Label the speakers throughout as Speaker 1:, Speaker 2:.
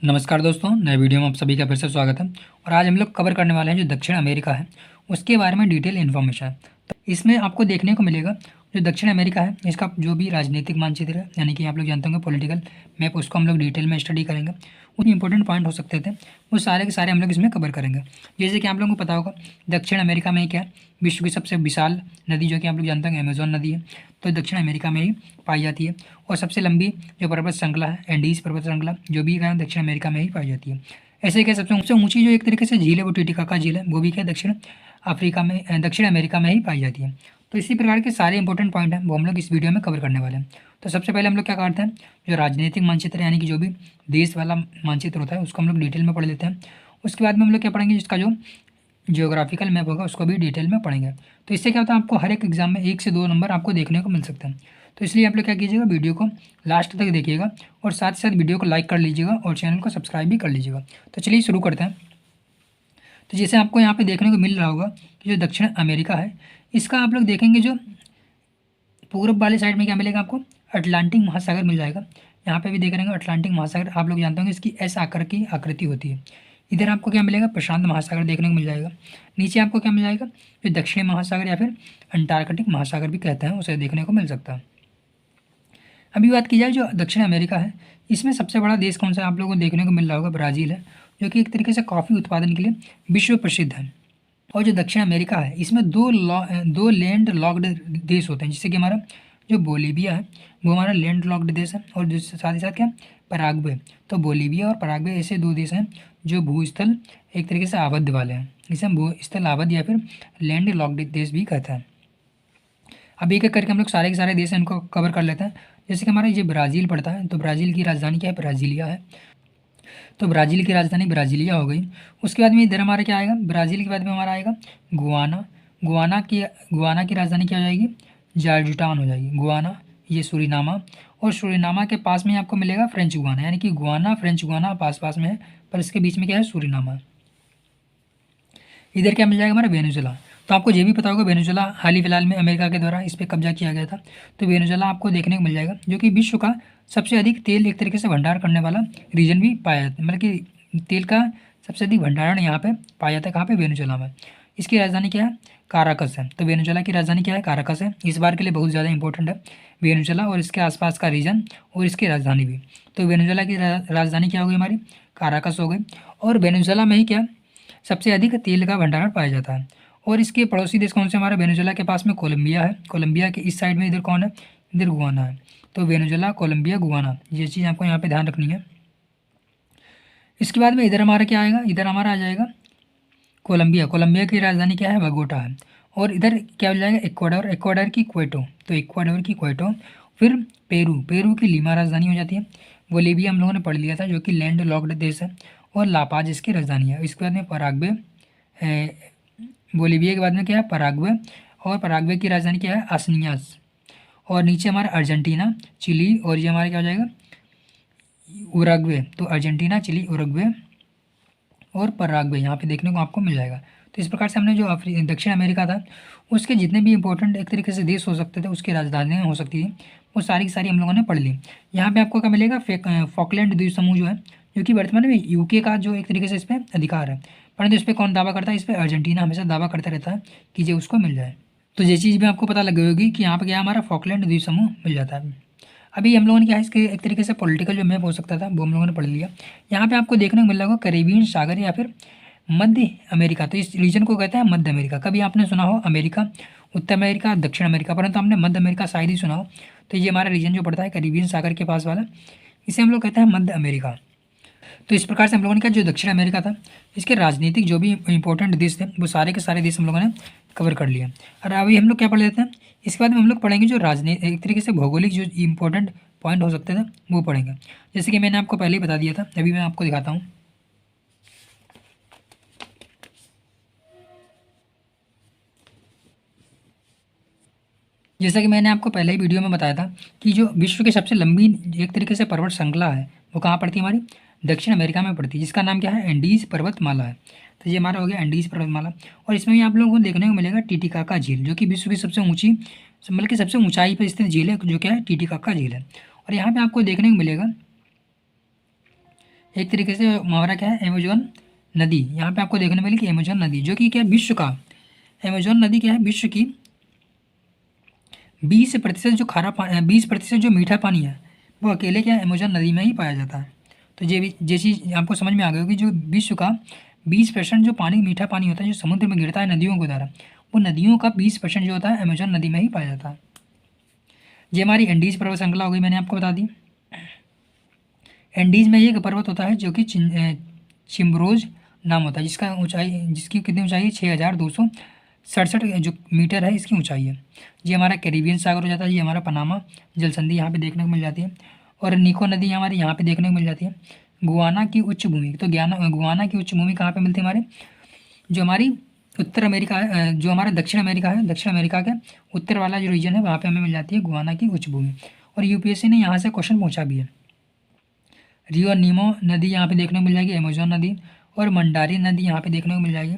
Speaker 1: नमस्कार दोस्तों, नए वीडियो में आप सभी का फिर से स्वागत है। और आज हम लोग कवर करने वाले हैं जो दक्षिण अमेरिका है उसके बारे में डिटेल इन्फॉर्मेशन है। तो इसमें आपको देखने को मिलेगा जो दक्षिण अमेरिका है इसका जो भी राजनीतिक मानचित्र है, यानी कि आप लोग जानते होंगे पॉलिटिकल मैप, उसको हम लोग डिटेल में स्टडी करेंगे। कुछ इंपॉर्टेंट पॉइंट हो सकते थे, वो सारे के सारे हम लोग इसमें कवर करेंगे। जैसे कि आप लोगों को पता होगा दक्षिण अमेरिका में क्या है, विश्व की सबसे विशाल नदी जो कि आप लोग जानते हैं अमेजोन नदी है, तो दक्षिण अमेरिका में ही पाई जाती है। और सबसे लंबी जो पर्वत श्रृंखला है एंडीज पर्वत श्रृंखला, जो भी क्या है दक्षिण अमेरिका में ही पाई जाती है। ऐसे क्या सबसे ऊंची जो एक तरीके से झील है वो टिटिकाका झील है, वो भी क्या दक्षिण अफ्रीका में दक्षिण अमेरिका में ही पाई जाती है। तो इसी प्रकार के सारे इंपॉर्टेंट पॉइंट हैं वो हम लोग इस वीडियो में कवर करने वाले हैं। तो सबसे पहले हम लोग क्या करते हैं, जो राजनीतिक मानचित्र यानी कि जो भी देश वाला मानचित्र होता है उसको हम लोग डिटेल में पढ़ लेते हैं। उसके बाद में हम लोग क्या पढ़ेंगे, जिसका जो जियोग्राफिकल मैप होगा उसको भी डिटेल में पढ़ेंगे। तो इससे क्या होता है, आपको हर एक एग्जाम में 1 से 2 नंबर आपको देखने को मिल सकते हैं। तो इसलिए आप लोग क्या कीजिएगा, वीडियो को लास्ट तक देखिएगा और साथ ही साथ वीडियो को लाइक कर लीजिएगा और चैनल को सब्सक्राइब भी कर लीजिएगा। तो चलिए शुरू करते हैं। तो जैसे आपको यहाँ पे देखने को मिल रहा होगा कि जो दक्षिण अमेरिका है इसका आप लोग देखेंगे जो पूर्व वाले साइड में क्या मिलेगा आपको, अटलांटिक महासागर मिल जाएगा। यहाँ पे भी देख रहे हैं अटलांटिक महासागर, आप लोग जानते होंगे इसकी एस आकार की आकृति होती है। इधर आपको क्या मिलेगा, प्रशांत महासागर देखने को मिल जाएगा। नीचे आपको क्या मिल जाएगा, जो दक्षिणी महासागर या फिर अंटार्कटिक महासागर भी कहते हैं, उसे देखने को मिल सकता है। अभी बात की जाए जो दक्षिण अमेरिका है इसमें सबसे बड़ा देश कौन सा है, आप लोगों को देखने को मिल रहा होगा ब्राज़ील है, जो कि एक तरीके से कॉफ़ी उत्पादन के लिए विश्व प्रसिद्ध है। और जो दक्षिण अमेरिका है इसमें दो लैंड लॉक्ड देश होते हैं, जिससे कि हमारा जो बोलीविया है वो हमारा लैंड लॉक्ड देश है, और जिससे साथ ही साथ क्या पराग्वे। तो बोलीविया और पराग्वे ऐसे 2 देश हैं जो भूस्थल एक तरीके से आबद्ध वाले हैं, इसे हम भूस्थल आबद्ध या फिर लैंड लॉक्ड देश भी कहते हैं। अब एक एक करके हम लोग सारे के सारे देश हैं इनको कवर कर लेते हैं। जैसे कि हमारा ये ब्राज़ील पड़ता है, तो ब्राज़ील की राजधानी क्या है, ब्राज़ीलिया है। तो ब्राज़ील की राजधानी ब्राज़ीलिया हो गई। उसके बाद में इधर हमारा क्या आएगा, ब्राज़ील के बाद में हमारा आएगा गुआना। गुआना की राजधानी क्या हो जाएगी, जॉर्जटाउन हो जाएगी। गुआना, ये सूरीनामा, और सूरीनामा के पास में आपको मिलेगा फ्रेंच गुआना, यानी कि गुआना फ्रेंच गुआना पास पास में है, पर इसके बीच में क्या है, सूरीनामा। इधर क्या मिल जाएगा हमारा, वेनेजुला। तो आपको ये भी पता होगा वेनेजुला हाल ही फिलहाल में अमेरिका के द्वारा इस पर कब्जा किया गया था। तो वेनेजुला आपको देखने को मिल जाएगा, जो कि विश्व का सबसे अधिक तेल एक तरीके से भंडार करने वाला रीजन भी पाया जाता है, मतलब कि तेल का सबसे अधिक भंडारण यहाँ पे पाया जाता है। कहाँ पे, वेनेजुला में। इसकी राजधानी क्या है, काराकस है। तो वेनेजुला की राजधानी क्या है, काराकस है। इस बार के लिए बहुत ज़्यादा इंपॉर्टेंट है वेनेजुला और इसके आसपास का रीजन और इसकी राजधानी भी। तो वेनेजुला की राजधानी क्या हो गई हमारी, काराकस हो गई। और वेनेजुला में ही क्या सबसे अधिक तेल का भंडारण पाया जाता है। और इसके पड़ोसी देश कौन से, हमारा वेनेजुला के पास में कोलंबिया है। कोलंबिया के इस साइड में इधर कौन है, इधर गुआना है। तो वेनेजुला, कोलंबिया, गुआना, ये चीज़ आपको यहाँ पे ध्यान रखनी है। इसके बाद में इधर हमारा क्या आएगा, इधर हमारा आ जाएगा कोलंबिया। कोलंबिया की राजधानी क्या है, बगोटा है। और इधर क्या हो जाएगा, इक्वाडोर। इक्वाडोर की क्वेटो, तो इक्वाडोर की क्वेटो। फिर पेरू, पेरू की लीमा राजधानी हो जाती है। बोलीविया हम लोगों ने पढ़ लिया था, जो कि लैंड लॉक्ड देश है। और लापाज इसकी राजधानी है। इसके बाद में पराग्वे, बोलीविया के बाद में क्या है, पराग्वे। और पराग्वे की राजधानी क्या है, आसनियास। और नीचे हमारा अर्जेंटीना, चिली, और ये हमारा क्या हो जाएगा, उरुग्वे। तो अर्जेंटीना, चिली, उरुग्वे और पराग्वे यहाँ पे देखने को आपको मिल जाएगा। तो इस प्रकार से हमने जो दक्षिण अमेरिका था उसके जितने भी इंपॉर्टेंट एक तरीके से देश हो सकते थे, उसकी राजधानियाँ हो सकती थी, वो सारी की सारी हम लोगों ने पढ़ ली। यहाँ पे आपको क्या मिलेगा, फॉकलैंड द्वीप समूह जो है, जो कि वर्तमान में यूके का जो एक तरीके से इस पर अधिकार है, परंतु इस पर कौन दावा करता है, इस पर अर्जेंटीना हमेशा दावा करता रहता है कि ये उसको मिल जाए। तो ये चीज़ भी आपको पता लग गई होगी कि यहाँ पर क्या हमारा फॉकलैंड द्वीप समूह मिल जाता है। अभी हम लोगों ने क्या है, इसके एक तरीके से पॉलिटिकल जो मैप हो सकता था वो हम लोगों ने पढ़ लिया। यहाँ पे आपको देखने को मिल रहा होगा कैरेबियन सागर या फिर मध्य अमेरिका। तो इस रीजन को कहते हैं मध्य अमेरिका। कभी आपने सुना हो अमेरिका, उत्तर अमेरिका, दक्षिण अमेरिका, परंतु हमने मध्य अमेरिका शायद ही सुना हो। तो ये हमारा रीजन जो पड़ता है कैरेबियन सागर के पास वाला, इसे हम लोग कहते हैं मध्य अमेरिका। तो इस प्रकार से हम लोगों ने क्या, जो दक्षिण अमेरिका था इसके राजनीतिक जो भी इंपॉर्टेंट देश थे वो सारे के सारे देश हम लोगों ने कवर कर लिया। और अभी हम लोग क्या पढ़ लेते हैं, इसके बाद में हम लोग पढ़ेंगे जो राजनीति एक तरीके से भौगोलिक जो इंपॉर्टेंट पॉइंट हो सकते थे वो पढ़ेंगे। जैसे कि मैंने आपको पहले ही बता दिया था, अभी मैं आपको दिखाता हूँ। जैसा कि मैंने आपको पहले ही वीडियो में बताया था कि जो विश्व की सबसे लंबी एक तरीके से पर्वत श्रृंखला है वो कहाँ पड़ती है, हमारी दक्षिण अमेरिका में पड़ती है, जिसका नाम क्या है, एंडीज पर्वतमाला है। तो ये हमारा हो गया एंडीज पर्वतमाला। और इसमें भी आप लोगों को देखने को मिलेगा टिटिकाका झील, जो कि विश्व की सबसे ऊँची, मतलब कि सबसे ऊंचाई पर स्थित झील है, जो क्या है, टिटिकाका झील है। और यहाँ पे आपको देखने को मिलेगा एक तरीके से मुहावरा क्या है, अमेजोन नदी। यहाँ पे आपको देखने मिली कि अमेजोन नदी जो कि क्या है विश्व का, अमेजोन नदी क्या है विश्व की 20% जो खारा पानी, 20% जो मीठा पानी है वो अकेले क्या है अमेजोन नदी में ही पाया जाता है। तो ये चीज़ आपको समझ में आ गई होगी, जो विश्व का 20% जो पानी मीठा पानी होता है जो समुद्र में गिरता है नदियों के द्वारा, वो नदियों का 20% जो होता है अमेजोन नदी में ही पाया जाता है। ये हमारी एंडीज़ पर्वत श्रृंखला हो गई, मैंने आपको बता दी। एंडीज़ में एक पर्वत होता है जो कि चिम्ब्रोज नाम होता है, जिसकी कितनी ऊंचाई है 6267 जो मीटर है इसकी ऊंचाई है। ये हमारा कैरिबियन सागर हो जाता है, ये हमारा पनामा जल संधि यहाँ पे देखने को मिल जाती है। और निको नदी हमारी यहाँ पे देखने को मिल जाती है। गुआना की उच्च भूमि, तो गुआना की उच्च भूमि कहाँ पे मिलती है हमारे, जो हमारी उत्तर अमेरिका है, जो हमारा दक्षिण अमेरिका है, दक्षिण अमेरिका के उत्तर वाला जो रीजन है वहाँ पे हमें मिल जाती है गुआना की उच्च भूमि। और यूपीएससी ने यहाँ से क्वेश्चन पूछा भी है। रियो नीमो नदी यहाँ पे देखने को मिल जाएगी, अमेजोन नदी। और मंडारी नदी यहाँ पे देखने को मिल जाएगी।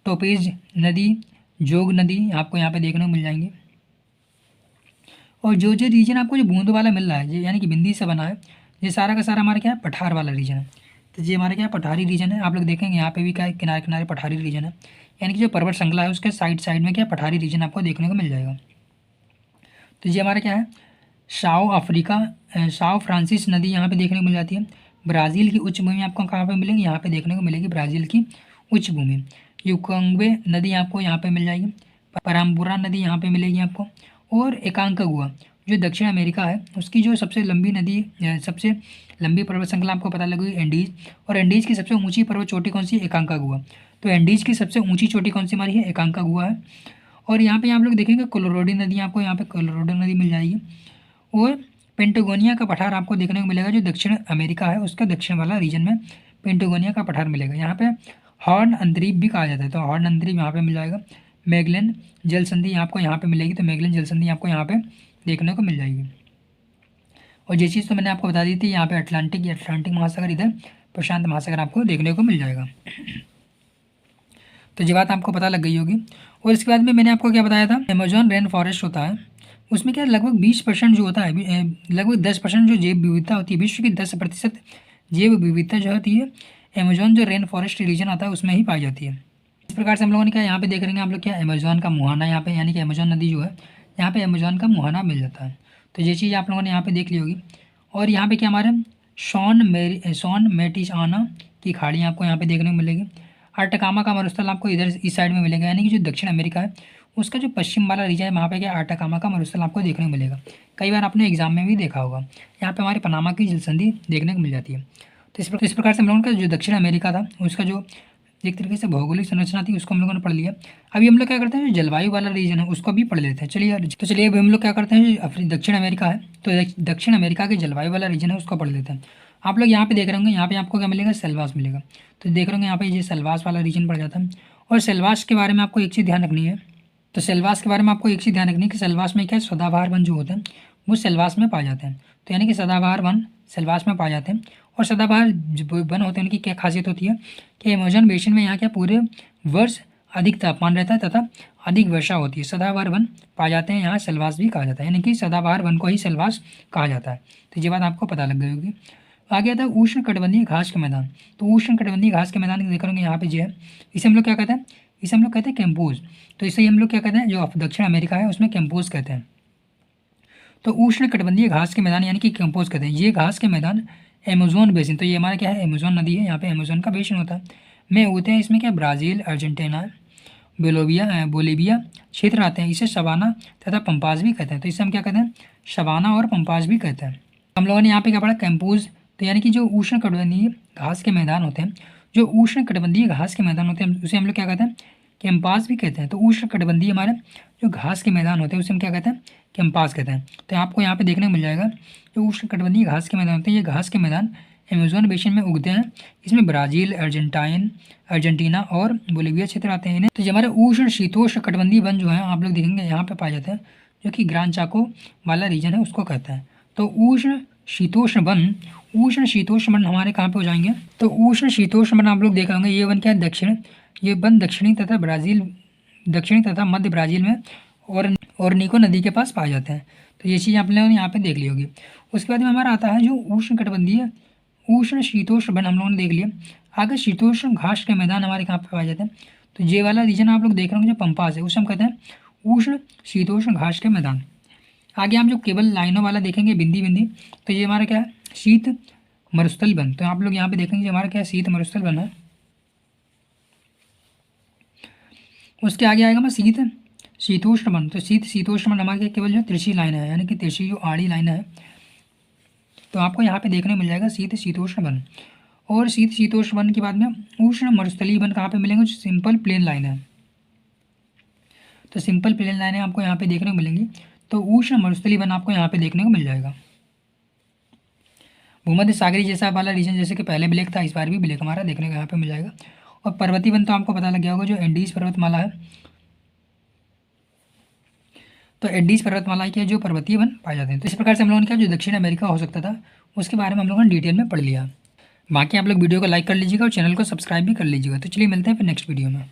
Speaker 1: टोपेज नदी, जोग नदी आपको यहाँ पे देखने को मिल जाएंगी। और जो रीजन आपको जो बूंद वाला मिल रहा है, यानी कि बिंदी से बना है, ये सारा का सारा हमारा क्या है पठार वाला रीजन है। तो ये हमारा क्या है पठारी रीजन है। आप लोग देखेंगे यहाँ पे भी क्या है किनारे किनारे पठारी रीजन है, यानी कि जो पर्वत श्रृंखला है उसके साइड साइड में क्या पठारी रीजन आपको देखने को मिल जाएगा। तो ये हमारा क्या है साओ फ्रांसिस नदी यहाँ पे देखने को मिल जाती है। ब्राज़ील की उच्च भूमि आपको कहाँ पे मिलेगी, यहाँ पे देखने को मिलेगी ब्राज़ील की उच्च भूमि। युकांग्वे नदी आपको यहाँ पे मिल जाएगी। पराम्बुरा नदी यहाँ पे मिलेगी आपको। और एकांकागुआ जो दक्षिण अमेरिका है उसकी जो सबसे लंबी नदी, सबसे लंबी पर्वत श्रृंखला आपको पता लगेगी एंडीज़। और एंडीज़ की सबसे ऊँची पर्वत चोटी कौन सी है, एकांकागुआ। तो एंडीज़ की सबसे ऊँची चोटी कौन सी हमारी है, एकांकागुआ है। और यहाँ पे आप लोग देखेंगे कोलोराडो नदी, आपको यहाँ पे कोलोराडो नदी मिल जाएगी। और पेंटागोनिया का पठार आपको देखने को मिलेगा, जो दक्षिण अमेरिका है उसका दक्षिण वाला रीजन में पेंटागोनिया का पठार मिलेगा। यहाँ पे हॉर्न अंतरीप भी कहा जाता है, तो हॉर्न अंतरीप यहाँ पे मिल जाएगा। मैगलन जल संधि आपको यहाँ पे मिलेगी, तो मैगलन जल संधि आपको यहाँ पे देखने को मिल जाएगी। और ये चीज़ तो मैंने आपको बता दी थी, यहाँ पे अटलांटिक महासागर, इधर प्रशांत महासागर आपको देखने को मिल जाएगा। तो ये बात आपको पता लग गई होगी। और इसके बाद में मैंने आपको क्या बताया था, अमेजोन रेन फॉरेस्ट होता है, उसमें क्या लगभग 20% जो होता है, लगभग 10% जो जैव विविधता होती है, विश्व की 10% जैव विविधता जो होती है अमेजोन जो रेन फॉरेस्ट रीजन आता है उसमें ही पाई जाती है। इस प्रकार से हम लोगों ने क्या यहाँ पे देख रहे हैं आप लोग क्या अमेजोन का मुहाना यहाँ पे, यानी कि अमेजोन नदी जो है यहाँ पे अमेजोन का मुहाना मिल जाता है। तो ये चीज़ आप लोगों ने यहाँ पे देख ली होगी। और यहाँ पे क्या हमारे सॉन मेटिसाना की खाड़ी आपको यहाँ पे देखने को मिलेगी। अटकामा का मरुस्थल आपको इधर इस साइड में मिलेगा, यानी कि जो दक्षिण अमेरिका है उसका जो पश्चिम वाला रीजन है वहाँ पे क्या अटकामा का मरुस्थल आपको देखने को मिलेगा। कई बार आपने एग्जाम में भी देखा होगा। यहाँ पे हमारे पनामा की जलसंधि देखने को मिल जाती है। तो इस प्रकार से हम लोगों का जो दक्षिण अमेरिका था उसका जो एक तरीके से भौगोलिक संरचना थी उसको हम लोगों ने पढ़ लिया। अभी हम लोग क्या करते हैं जो जलवायु वाला रीजन है उसको भी पढ़ लेते हैं। चलिए अभी हम लोग क्या करते हैं जो दक्षिण अमेरिका है, तो दक्षिण अमेरिका के जलवायु वाला रीजन है उसको पढ़ लेते हैं। आप लोग यहाँ पे देख रहे होंगे, यहाँ पे आपको क्या मिलेगा, सेल्वास मिलेगा। तो देख रहे होंगे यहाँ पे ये सेल्वास वाला रीजन पड़ जाता है। और सेल्वास के बारे में आपको एक चीज़ ध्यान रखनी है, तो सेल्वास के बारे में आपको एक चीज़ ध्यान रखनी है कि सेल्वास में क्या है सदाबहार वन जो होते हैं वो सेल्वास में पाए जाते हैं। तो यानी कि सदाबहार वन सेल्वास में पाए जाते हैं। और सदाबहार वन होते हैं उनकी क्या खासियत होती है कि अमेजन बेसिन में यहाँ क्या पूरे वर्ष अधिक तापमान रहता है तथा अधिक वर्षा होती है। सदाबहार वन पाए जाते हैं, यहाँ सेल्वास भी कहा जाता है, यानी कि सदाबहार वन को ही सेल्वास कहा जाता है। तो ये बात आपको पता लग गई होगी। आगे आता है उष्ण कटिबंधीय घास के मैदान। तो उष्ण कटिबंधीय घास के मैदान देख रहे यहाँ पे जो है इसे हम लोग क्या कहते हैं, इसे हम लोग कहते हैं कैंपोज। तो इसे हम लोग क्या कहते हैं जो दक्षिण अमेरिका है उसमें कैंपोज कहते हैं। तो उष्ण कटिबंधीय घास के मैदान यानी कि कैंपोज कहते हैं। ये घास के मैदान अमेजोन बेसिन, तो ये हमारा क्या है अमेजोन नदी है, यहाँ पे अमेजोन का बेसिन होता है में होते हैं। इसमें क्या ब्राज़ील, अर्जेंटीना, बोलीविया क्षेत्र आते हैं। इसे सवाना तथा पंपास भी कहते हैं। तो इसे हम क्या कहते हैं सवाना और पंपास भी कहते हैं। हम लोगों ने यहाँ पे क्या पढ़ा कैंपोज, तो यानी कि जो उष्ण कटिबंधीय घास के मैदान होते हैं, जो उष्ण कटिबंधीय घास के मैदान होते हैं उसे हम लोग क्या कहते हैं कैंपास भी कहते हैं। तो उष्ण कटिबंधीय हमारे जो घास के मैदान होते हैं उसे हम क्या कहते हैं कैंपास कहते हैं। तो आपको यहाँ पे देखने को मिल जाएगा जो उष्ण कटिबंधीय घास के मैदान होते हैं, ये घास के मैदान अमेजोन बेसिन में उगते हैं। इसमें ब्राज़ील, अर्जेंटीना और बोलीविया क्षेत्र आते हैं। तो जो हमारे उष्ण शीतोष्ण कटिबंधीय वन जो है आप लोग देखेंगे यहाँ पे पाए जाते हैं, जो कि ग्रान चाको वाला रीजन है उसको कहते हैं। तो उष्ण शीतोष्ण वन हमारे कहाँ पे हो जाएंगे, तो उष्ण शीतोष्ण वन आप लोग देख होंगे ये वन क्या है ये वन दक्षिणी तथा मध्य ब्राज़ील में और निको नदी के पास पाए जाते हैं। तो ये चीज़ आप लोगों ने यहाँ पे देख ली होगी। उसके बाद में हमारा आता है जो उष्ण कटिबंधीय उष्ण शीतोष्ण वन हम लोगों ने देख लिया। आगे शीतोष्ण घास के मैदान हमारे कहाँ पे पाए जाते हैं, तो ये वाला रीजन आप लोग देख रहे होंगे जो पंपास है, उसे हम कहते हैं उष्ण शीतोष्ण घास के मैदान। आगे हम जो केवल लाइनों वाला देखेंगे बिंदी बिंदी, तो ये हमारा क्या है, शीत मरुस्थल वन। तो आप लोग यहाँ पे देखेंगे हमारा क्या है, शीत मरुस्थल वन है। उसके आगे आएगा हमारा शीत शीतोष्ण वन। तो शीत शीतोष्ण वन हमारे केवल जो तिरछी लाइन है, यानी कि तिरछी जो आड़ी लाइन है, तो आपको यहाँ पे देखने मिल जाएगा शीत शीतोष्ण वन। और शीत शीतोष्ण वन के बाद में उष्ण मरुस्थलीय वन कहाँ पे मिलेंगे, जो सिंपल प्लेन लाइन है। तो सिंपल प्लेन लाइनें आपको यहाँ पे देखने को मिलेंगी। तो उष्ण मरुस्थलीय वन आपको यहाँ पे देखने को मिल जाएगा। भूमध्य सागरी जैसा वाला रीजन, जैसे कि पहले ब्लैक था, इस बार भी ब्लैक हमारा देखने को यहाँ पे मिल जाएगा। और पर्वतीय वन तो आपको पता लग गया होगा, जो एंडीज पर्वतमाला है, तो एंडीज पर्वतमाला के जो पर्वतीय वन पाए जाते हैं। तो इस प्रकार से हम लोगों ने क्या, जो दक्षिण अमेरिका हो सकता था, उसके बारे में हम लोगों ने डिटेल में पढ़ लिया। बाकी आप लोग वीडियो को लाइक कर लीजिएगा और चैनल को सब्सक्राइब भी कर लीजिएगा। तो चलिए मिलते हैं फिर नेक्स्ट वीडियो में।